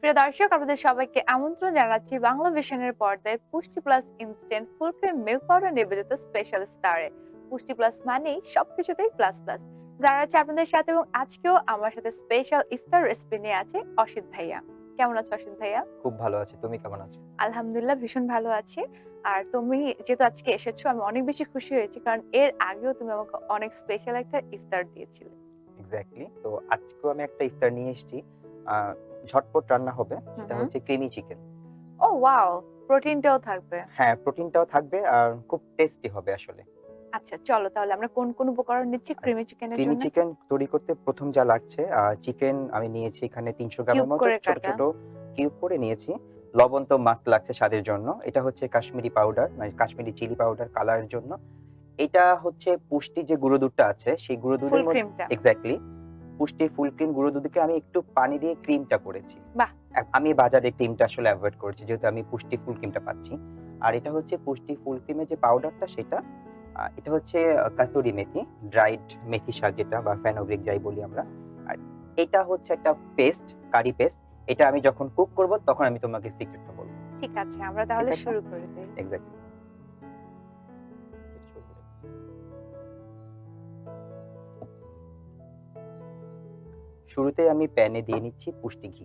প্রিয় দর্শক, আপনাদের সবাইকে আমন্ত্রণ জানাচ্ছি বাংলা ভিশনের পর্দায় পুষ্টি plus instant full cream milk powder নিবেদিত স্পেশাল ইফতারে। পুষ্টি প্লাস মানেই সবকিছুতেই প্লাস প্লাস। যারা আছে আপনাদের সাথে, এবং আজকেও আমার সাথে স্পেশাল ইফতার রেসিপি নিয়ে আছে অসিত ভাইয়া। কেমন আছো অসিত ভাইয়া? খুব ভালো আছি, তুমি কেমন আছো? আলহামদুলিল্লাহ, ভীষণ ভালো আছি। আর তুমি যেহেতু আজকে এসেছো, আমি অনেক বেশি খুশি হয়েছি, কারণ এর আগেও তুমি আমাকে অনেক স্পেশাল একটা ইফতার দিয়েছিলে। এক্স্যাক্টলি। তো আজকেও আমি একটা ইফতার নিয়ে এসেছি, ঝটপট রান্না হবে। সেটা হচ্ছে ক্রিমি চিকেন। ও ওয়াও, প্রোটিনটাও থাকবে। হ্যাঁ, প্রোটিনটাও থাকবে আর খুব টেস্টি হবে আসলে। আচ্ছা চলো তাহলে আমরা কোন কোন উপকরণ নিচ্ছি ক্রিমি চিকেনের ক্রিমি জন্য? চিকেন তৈরি করতে প্রথম যা লাগছে, চিকেন আমি নিয়েছি এখানে 300 গ্রামের কিউব মতো, করে ছোট কাটা। ছোট কিউব করে নিয়েছি। লবণ তো মাস্ট লাগছে স্বাদের জন্য। এটা হচ্ছে কাশ্মীরি পাউডার, মানে কাশ্মীরি চিলি পাউডার কালারের জন্য। এটা হচ্ছে পুষ্টি যে গুঁড়ো দুধটা আছে, সেই গুঁড়ো দুধের ফুল মধ্যে ক্রিমটা। এক্স্যাক্টলি পুষ্টি ফুল ক্রিম গুঁড়ো দুধকে আমি একটু পানি দিয়ে ক্রিমটা করেছি। বাহ। আমি বাজারে ক্রিমটা আসলে অ্যাভয়েড করেছি, যেহেতু আমি পুষ্টি ফুল ক্রিমটা পাচ্ছি। আর এটা হচ্ছে পুষ্টি ফুল ক্রিমের যে পাউডারটা, সেটা এটা হচ্ছে কাসুরি মেথি, ড্রাইড মেথি শাক যেটা, বা ফেনোগ্রিক যাই বলি আমরা। আর এটা হচ্ছে একটা পেস্ট, কারি পেস্ট। এটা আমি যখন কুক করব তখন আমি তোমাকে সিক্রেটটা বলবো। ঠিক আছে, আমরা তাহলে ঠিক আছে? শুরু করে দেই। এক্স্যাক্টলি। শুরুতে আমি প্যানে দিয়ে নিচ্ছি পুষ্টি ঘি।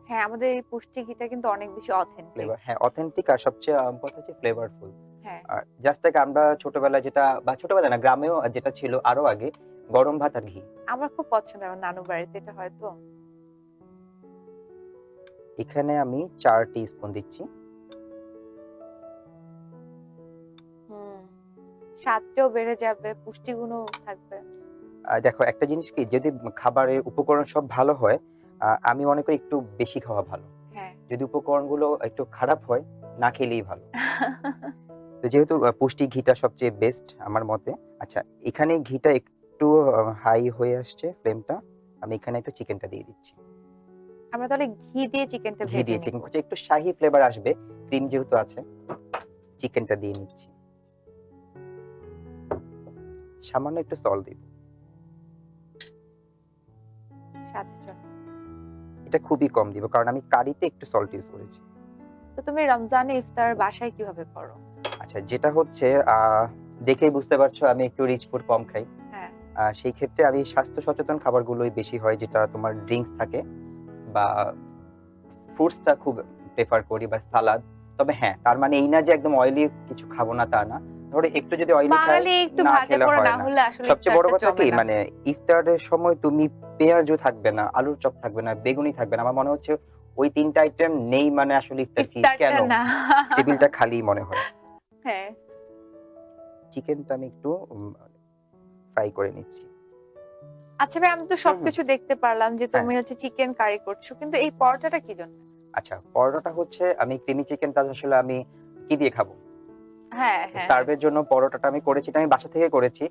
হ্যাঁ, আমাদের এই পুষ্টি ঘিটা কিন্তু অনেক বেশি অথেন্টিক। ফ্লেভার, হ্যাঁ অথেন্টিক, আর সবচেয়ে কথা হচ্ছে ফ্লেভারফুল। হ্যাঁ। আর জাস্ট লাইক আমরা ছোটবেলায় যেটা, বা ছোটবেলায় না, গ্রামেও যেটা ছিল আরো আগে, গরম ভাত আর ঘি। আমার খুব পছন্দ, আমার নানু বাড়িতে এটা হয়তো। এখানে আমি 4 টিস্পুন দিচ্ছি। স্বাদটাও বেড়ে যাবে, পুষ্টিগুণও থাকবে। দেখো একটা জিনিস কি, যদি খাবারের উপকরণ সব ভালো হয়, আমি মনে করি একটু বেশি খাওয়া ভালো। হ্যাঁ। যদি উপকরণগুলো একটু খারাপ হয়, না খেলেই ভালো। তো যেহেতু পুষ্টি ঘিটা সবচেয়ে বেস্ট আমার মতে। আচ্ছা, এখানে ঘিটা একটু হাই হয়ে আসছে ফ্লেমটা, আমি এখানে একটু চিকেনটা দিয়ে দিচ্ছি। আমরা তাহলে ঘি দিয়ে চিকেনটা ঘি ভেজে দিয়ে নিব। চিকেন করছি, একটু শাহি ফ্লেভার আসবে, ক্রিম যেহেতু আছে। চিকেনটা দিয়ে নিচ্ছি, সামান্য একটু সল্ট দিব স্বাদের জন্য। এটা খুবই কম দিব, কারণ আমি কারিতে একটু সল্ট ইউজ করেছি। তো তুমি রমজানে ইফতার বাসায় কিভাবে করো? আচ্ছা, যেটা হচ্ছে দেখেই বুঝতে পারছো আমি একটু রিচ ফুড কম খাই। হ্যাঁ। সেই ক্ষেত্রে আমি স্বাস্থ্য সচেতন খাবারগুলোই বেশি হয়, যেটা তোমার ড্রিঙ্কস থাকে বা ফ্রুটসটা খুব প্রেফার করি, বা সালাদ। তবে হ্যাঁ, তার মানে এই না যে একদম অয়েলি কিছু খাবো না, তা না। ধরো একটু যদি অয়েলি খাই, বাঙালি একটু না ভাজা খেলে পোড়া হয় না না। হলে আসলে সবচেয়ে বড় ইফতারটা কথা জমে কি, না। মানে ইফতারের সময় তুমি পেঁয়াজও থাকবে না, আলুর চপ থাকবে না, বেগুনি থাকবে না। আমার মনে হচ্ছে ওই 3টা আইটেম নেই, মানে আসলে ইফতার কি ইফতারটা কেন, না। টেবিলটা খালি মনে হয়। হ্যাঁ। চিকেনটা আমি একটু ফ্রাই করে নিচ্ছি। আচ্ছা ভাই, আমি তো সবকিছু দেখতে পারলাম যে তুমি হচ্ছে চিকেন কারি করছো, কিন্তু এই পরোটাটা কি জন্য? আচ্ছা, পরোটাটা হচ্ছে আমি ক্রিমি চিকেনটা আসলে আমি কি দিয়ে খাবো, হ্যাঁ হ্যাঁ। সার্ভের জন্য পরোটাটা আমি করেছি, এটা আমি বাসা থেকে করেছি।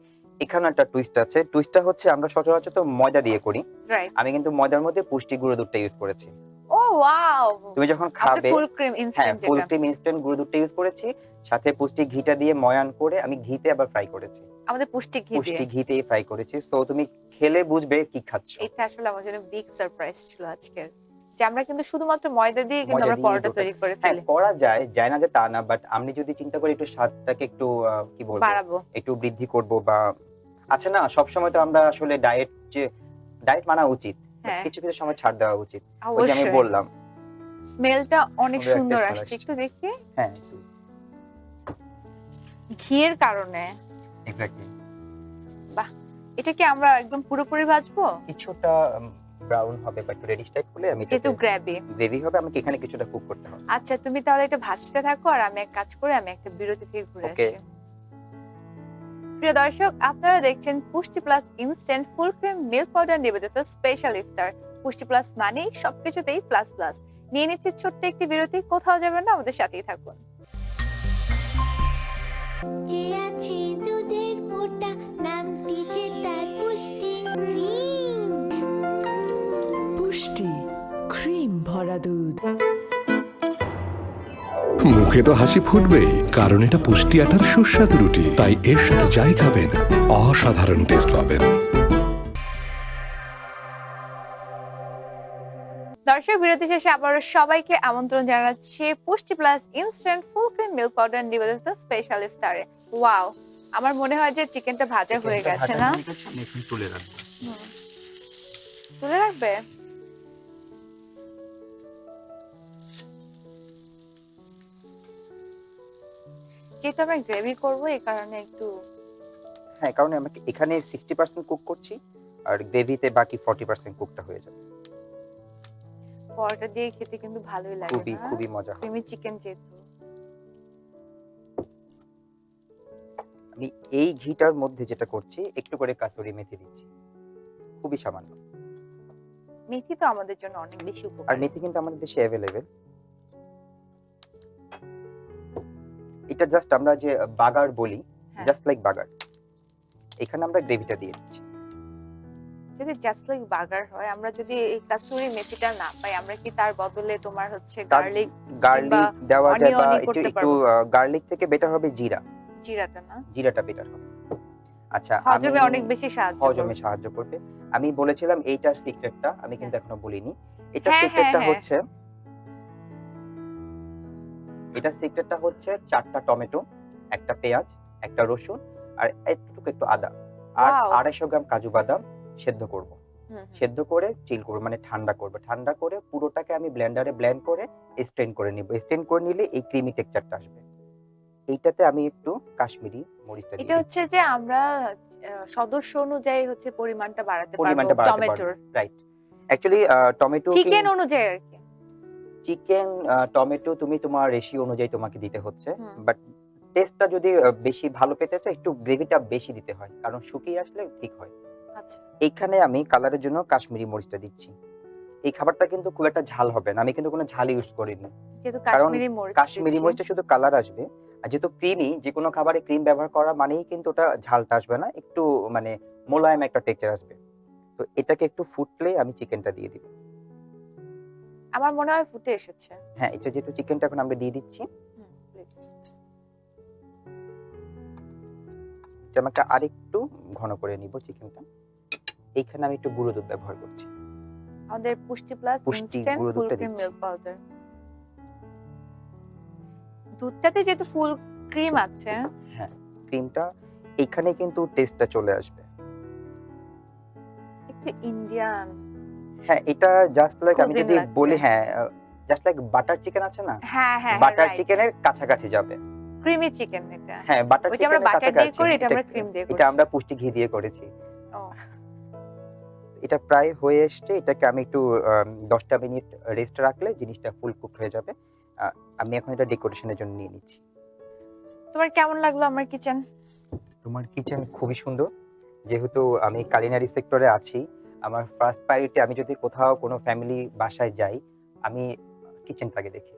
এখানে একটা টুইস্ট আছে। টুইস্টটা হচ্ছে আমরা সচরাচর তো ময়দা দিয়ে করি, রাইট। আমি কিন্তু ময়দার মধ্যে পুষ্টি গুঁড়ো দুধটা ইউজ করেছি। ও ওয়াও, তুমি যখন আপনি খাবে, ফুল ক্রিম হ্যাঁ ইনস্ট্যান্ট ফুল যেটা ক্রিম ইনস্ট্যান্ট গুঁড়ো দুধটা ইউজ করেছি, সাথে পুষ্টি ঘিটা দিয়ে ময়ান করে আমি ঘিতে আবার ফ্রাই করেছি। আমাদের পুষ্টি ঘি দিয়ে। পুষ্টি ঘিতেই ফ্রাই করেছি, সো তুমি খেলে বুঝবে কি খাচ্ছ। এটা আসলে আমার জন্য বিগ সারপ্রাইজ ছিল আজকের, যে আমরা কিন্তু শুধুমাত্র ময়দা দিয়ে কিন্তু ময়দা আমরা দিয়ে পরোটা ডোটা, তৈরি করে হ্যাঁ ফেলি। করা যায় না যে তা না, বাট আমি যদি চিন্তা করি একটু স্বাদটাকে একটু কি বলবো, বাড়াবো। একটু বৃদ্ধি করব, বা আচ্ছা না, সব সময় তো আমরা আসলে ডায়েট মানা উচিত, হ্যাঁ। কিছু কিছু সময় ছাড় দেওয়া উচিত। ওই যে আমি অবশ্যই। বললাম স্মেলটা অনেক সুন্দর একটা সুন্দর smell আসছে, আসছে। একটু দেখি। হ্যাঁ ঘিয়ের কারণে। এক্স্যাক্টলি। বাহ, এটা কি আমরা একদম পুরোপুরি ভাজবো? কিছুটা ব্রাউন হবে বা একটু রেডিশ টাইপ হলে আমি যেহেতু গ্রেভি হবে, আমাকে এখানে কিছুটা কুক করতে হবে। আচ্ছা, তুমি তাহলে এটা ভাজতে থাকো, আর আমি এক কাজ করে আমি একটা বিরতি থেকে ঘুরে ওকে। আসি। প্রিয় দর্শক, আপনারা দেখছেন পুষ্টি plus instant full cream milk powder নিবেদিত স্পেশাল ইফতার। পুষ্টি প্লাস মানেই সবকিছুতেই প্লাস প্লাস। নিয়ে নিচ্ছি ছোট্ট একটি বিরতি, কোথাও যাবেন না, আমাদের সাথেই থাকুন। যে আছে দুধের মোটা, নামটি যে তার পুষ্টি ক্রিম। পুষ্টি ক্রিম ভরা দুধ। মুখে তো হাসি ফুটবেই, কারণ এটা পুষ্টি আটার সুস্বাদু রুটি, তাই এর সাথে যাই খাবেন অসাধারণ টেস্ট পাবেন। দর্শক, বিরতি শেষে আবারও সবাইকে আমন্ত্রণ জানাচ্ছি পুষ্টি plus instant full cream milk powder নিবেদিত স্পেশাল ইফতারে। ওয়াও, আমার মনে হয় যে চিকেনটা ভাজা হয়ে গেছে না? আমি এখন তুলে রাখবো। তুলে রাখবে? যেহেতু আমরা গ্রেভি করবো এই কারণে একটু হ্যাঁ, কারণ আমি এখানে 60% কুক করছি আর গ্রেভিতে বাকি 40% কুকটা হয়ে যাবে। পরোটা দিয়ে খেতে কিন্তু ভালোই লাগে খুবই না? খুবই মজা হয়। ক্রিমি চিকেন যেহেতু। আমি এই ঘিটার মধ্যে যেটা করছি একটু করে কাসুরি মেথি দিচ্ছি, খুবই সামান্য। মেথি তো আমাদের জন্য অনেক বেশি আর উপকারী। মেথি কিন্তু আমাদের দেশে অ্যাভেলেবেল। এটা জাস্ট আমরা যে বাগার বলি, হ্যাঁ। জাস্ট লাইক বাগার। এখানে আমরা গ্রেভিটা দিয়ে দিচ্ছি। যদি জাস্ট লাইক বার্গার হয়, আমরা যদি এই কাসুরি মেথিটা না পাই, আমরা কি তার বদলে তোমার হচ্ছে গার্লিক গার্লিক দেওয়া যায় বা অনিয়নই একটু করতে একটু গার্লিক থেকে বেটার হবে জিরা। জিরাটা না জিরাটা বেটার হবে। আচ্ছা, হজমে আমি অনেক বেশি সাহায্য হজমে করবে। সাহায্য করবে। আমি বলেছিলাম এইটা সিক্রেটটা, আমি কিন্তু এখনো বলিনি। এটা হ্যাঁ, সিক্রেটটা হ্যাঁ, হচ্ছে, এটা সিক্রেটটা হচ্ছে 4টা টমেটো, একটা পেঁয়াজ, একটা রসুন আর একটু আদা আর Wow. 250 গ্রাম কাজু বাদাম সেদ্ধ করব। হুম, সেদ্ধ করে চিল করব, মানে ঠান্ডা করব। ঠান্ডা করে পুরোটাকে আমি ব্লেন্ডারে ব্লেন্ড করে স্ট্রেন করে নিব। স্ট্রেন করে নিলে এই ক্রিমি টেক্সচারটা আসবে। এইটাতে আমি একটু কাশ্মীরি মরিচটা এটা দিয়ে হচ্ছে দিচ্ছি। যে আমরা সদস্য অনুযায়ী হচ্ছে পরিমাণটা বাড়াতে পারবো পরিমাণটা বাড়াতে টমেটোর। পারবো, রাইট। অ্যাকচুয়ালি টমেটো চিকেন অনুযায়ী আর কি। চিকেন টমেটো তুমি তোমার রেশিও অনুযায়ী তোমাকে দিতে হচ্ছে, হুম। বাট টেস্টটা যদি বেশি ভালো পেতে চাও একটু গ্রেভিটা বেশি দিতে হয়, কারণ শুকিয়ে আসলে ঠিক হয়। আচ্ছা, এইখানে আমি কালারের জন্য কাশ্মীরি মরিচটা দিচ্ছি। এই খাবারটা কিন্তু খুব একটা ঝাল হবে না, আমি কিন্তু কোনো ঝাল ইউজ করিনি, যেহেতু কারণ কাশ্মীরি মরিচ কাশ্মীরি দিচ্ছি। মরিচটা শুধু কালার আসবে। আর যেহেতু ক্রিমি, যে কোনো খাবারে ক্রিম ব্যবহার করা মানেই কিন্তু ওটা ঝালটা আসবে না, একটু মানে মোলায়েম একটা টেক্সচার আসবে। তো এটাকে একটু ফুটলে আমি চিকেনটা দিয়ে দিব। আমার মনে হয় ফুটে এসেছে। হ্যাঁ, এটা যেহেতু চিকেনটা এখন আমরা দিয়ে দিচ্ছি, প্লিজ। এটা আমাকে আরেকটু ঘন করে নিব চিকেনটা। এইখানে আমি একটু গুঁড়ো দুধ ব্যবহার করছি। আমাদের পুষ্টি প্লাস পুষ্টি ইনস্ট্যান্ট গুঁড়ো ফুল দুধটা ক্রিম দিচ্ছি। Milk powder. দুধটাতে যেহেতু ফুল ক্রিম আছে, হ্যাঁ, ক্রিমটা এইখানে কিন্তু টেস্টটা চলে আসবে। একটু ইন্ডিয়ান। হ্যাঁ, এটা জাস্ট লাইক আমি Cuisine যদি লাগছে। বলি, হ্যাঁ জাস্ট লাইক বাটার চিকেন আছে না, হ্যাঁ হ্যাঁ, বাটার চিকেনের কাছাকাছি যাবে। ক্রিমি চিকেন এটা। হ্যাঁ, বাটার ওই যে আমরা চিকেনের বাটার দিয়ে কাছাকাছি। করি, এটা আমরা ক্রিম দিয়ে এটা করি। আমরা পুষ্টি ঘি দিয়ে করেছি। ও, এটা প্রায় হয়ে এসছে। এটাকে আমি একটু 10টা মিনিট রেস্ট রাখলে জিনিসটা ফুল কুক হয়ে যাবে। আমি এখন এটা ডেকোরেশনের জন্য নিয়ে নিচ্ছি। তোমার কেমন লাগলো আমার কিচেন? তোমার কিচেন খুবই সুন্দর। যেহেতু আমি কালিনারি সেক্টরে আছি, আমার ফার্স্ট প্রায়োরিটি, আমি যদি কোথাও কোনো ফ্যামিলি বাসায় যাই, আমি কিচেনটাকে দেখি।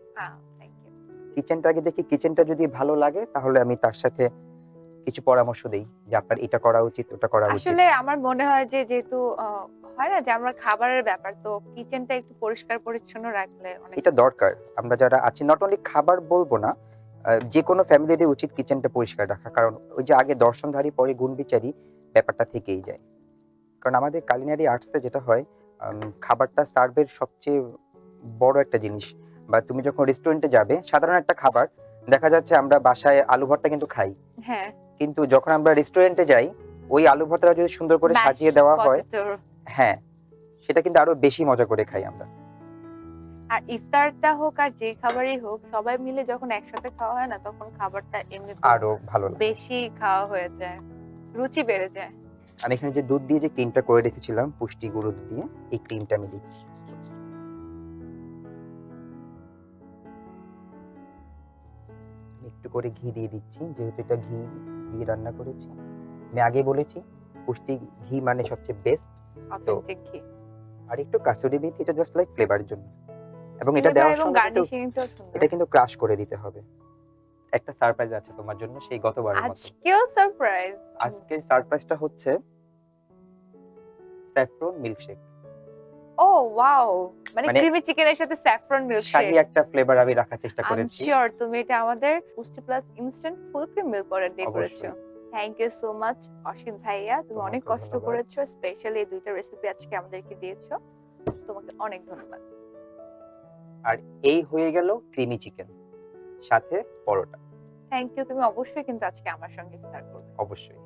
Thank you. কিচেনটাকে দেখি, কিচেনটা যদি ভালো লাগে তাহলে আমি তার সাথে কিছু পরামর্শ দেই যে আপনার এটা করা উচিত, ওটা করা উচিত। আসলে আমার মনে হয় যে যেহেতু হয় না যে আমরা খাবারের ব্যাপার, তো কিচেনটা একটু পরিষ্কার পরিচ্ছন্ন রাখলে অনেক। এটা দরকার। আমরা যারা আছি, নট অনলি খাবার বলবো না, যে কোনো ফ্যামিলিরই উচিত কিচেনটা পরিষ্কার রাখা, কারণ ওই যে আগে দর্শনধারী পরে গুণবিচারী ব্যাপারটা থেকেই যায়। কারণ আমাদের কালিনারি আর্টসে যেটা হয়, খাবারটা সার্ভের সবচেয়ে বড় একটা জিনিস। বা তুমি যখন রেস্টুরেন্টে যাবে, সাধারণ একটা খাবার দেখা যাচ্ছে আমরা বাসায় আলু ভর্তা কিন্তু খাই, হ্যাঁ, কিন্তু যখন আমরা রেস্টুরেন্টে যাই ওই আলু ভর্তাটা যদি সুন্দর করে সাজিয়ে দেওয়া হয়, হ্যাঁ, সেটা কিন্তু আরো বেশি মজা করে খাই আমরা। আর ইফতারটা হোক আর যে খাবারই হোক, সবাই মিলে যখন একসাথে খাওয়া হয় না, তখন খাবারটা এমনি আরো ভালো লাগে। বেশি খাওয়া হয়ে যায়, রুচি বেড়ে যায়। আমি এখানে যে দুধ দিয়ে যে ক্রিমটা করে রেখেছিলাম, পুষ্টি গুঁড়ো দুধ দিয়ে, এই ক্রিমটা আমি দিচ্ছি। একটু করে ঘি দিয়ে দিচ্ছি, যেহেতু এটা ঘি দিয়ে রান্না করেছি। আমি আগে বলেছি পুষ্টি ঘি মানে সবচেয়ে বেস্ট। অথেন্টিক ঘি। আর একটু কাসুরি মেথি, এটা জাস্ট লাইক ফ্লেভারের জন্য। এবং এটা দেওয়ার এবং সঙ্গে কিন্তু গার্নিশিংটাও সুন্দর। এটা কিন্তু ক্রাশ করে দিতে হবে। একটা সারপ্রাইজ আছে তোমার জন্য, সেই গতবারের মতো। আজকেও সারপ্রাইজ। আজকে সারপ্রাইজটা হচ্ছে স্যাফরন মিল্কশেক। ও ওয়াও, মানে মানে ক্রিমি চিকেনের সাথে স্যাফরন মিল্কশেক। শাহী একটা ফ্লেভার আমি রাখার চেষ্টা আই এম করেছি। শিওর তুমি এটা আমাদের পুষ্টি plus instant full cream milk powder দিয়ে করেছো। অবশ্যই। থ্যাংক ইউ সো মাচ অসীম ভাইয়া, তুমি তোমাকে অনেক কষ্ট ধন্যবাদ। করেছো, স্পেশালি এই দুইটা রেসিপি আজকে আমাদেরকে দিয়েছো। তোমাকে অনেক ধন্যবাদ। আর এই হয়ে গেল ক্রিমি চিকেন সাথে পরোটা। থ্যাংক ইউ, তুমি অবশ্যই কিন্তু আজকে আমার সঙ্গে ইফতার করবে। অবশ্যই।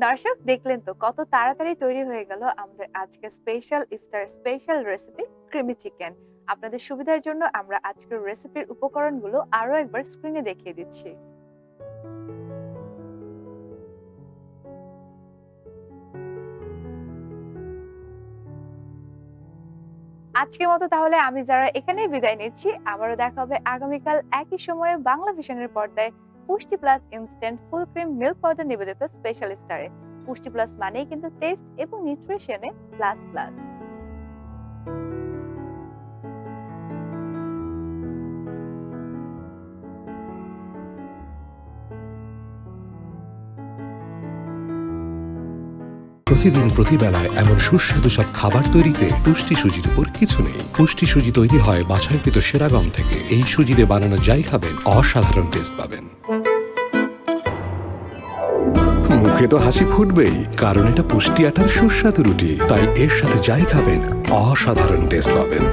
দর্শক দেখলেন তো কত তাড়াতাড়ি তৈরি হয়ে গেল আমাদের আজকে স্পেশাল ইফতার স্পেশাল রেসিপি ক্রিমি চিকেন। আপনাদের সুবিধার জন্য আমরা আজকের রেসিপির উপকরণগুলো আরো একবার স্ক্রিনে দেখিয়ে দিচ্ছি। আজকের মতো তাহলে আমি যারা এখানেই বিদায় নিচ্ছি। আবারও দেখা হবে আগামীকাল একই সময়ে বাংলা ভিশনের পর্দায় পুষ্টি plus instant full cream milk powder নিবেদিত স্পেশাল ইফতারে। পুষ্টি প্লাস মানেই কিন্তু টেস্ট এবং নিউট্রিশনে প্লাস প্লাস। প্রতিদিন প্রতিবেলায় এমন সুস্বাদু সব খাবার তৈরিতে পুষ্টি সুজির উপর কিছু নেই। পুষ্টি সুজি তৈরি হয় বাছাইকৃত সেরা গম থেকে। এই সুজিতে বানানো যাই খাবেন অসাধারণ টেস্ট পাবেন। মুখে তো হাসি ফুটবেই, কারণ এটা পুষ্টি আটার সুস্বাদু রুটি। তাই এর সাথে যাই খাবেন অসাধারণ টেস্ট পাবেন।